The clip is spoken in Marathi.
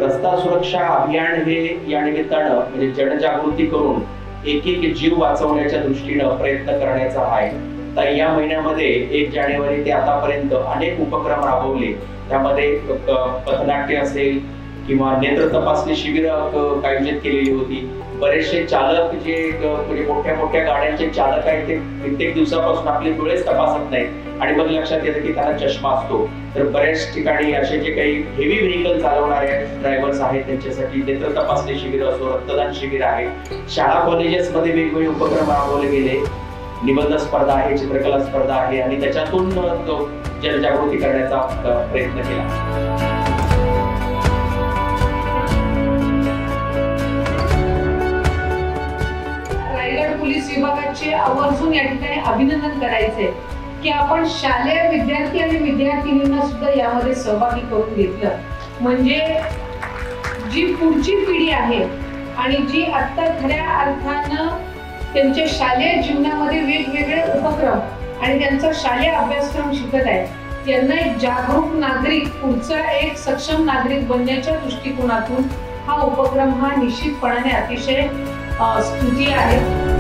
रस्ता सुरक्षा अभियान हे या निमित्तानं म्हणजे जनजागृती करून एक एक जीव वाचवण्याच्या दृष्टीनं प्रयत्न करण्याचा आहे। तर या महिन्यामध्ये 1 जानेवारी ते आतापर्यंत अनेक उपक्रम राबवले। त्यामध्ये पथनाट्य असेल किंवा नेत्र तपासणी शिबिर आयोजित केलेली होती। बरेचसे चालक जे म्हणजे मोठ्या गाड्यांचे चालक आहेत ते कित्येक दिवसापासून आपले डोळेच तपासत नाहीत आणि मग लक्षात येतं की त्यांना चष्मा असतो। तर बऱ्याच ठिकाणी असे जे काही हेवी व्हेकल चालवणारे ड्रायव्हर्स आहेत त्यांच्यासाठी नेत्र तपासणी शिबिर असो, रक्तदान शिबिर आहे। शाळा कॉलेजेस मध्ये वेगवेगळे उपक्रम राबवले गेले। निबंध स्पर्धा आहे, चित्रकला स्पर्धा आहे आणि त्याच्यातून जनजागृती करण्याचा प्रयत्न केला। पोलीस विभागाचे आवर्जून या ठिकाणी अभिनंदन करायचे की आपण शालेय विद्यार्थी आणि विद्यार्थिनींना सुद्धा यामध्ये सहभागी करून घेतलं। म्हणजे जी पुढची पिढी आहे आणि जी आता खऱ्या अर्थानं त्यांच्या शालेय जीवनामध्ये वेगवेगळे उपक्रम आणि त्यांचा शालेय अभ्यासक्रम शिकत आहे, त्यांना एक जागरूक नागरिक, पुढचा एक सक्षम नागरिक बनण्याच्या दृष्टिकोनातून हा उपक्रम हा निश्चितपणाने अतिशय स्तुती आहे।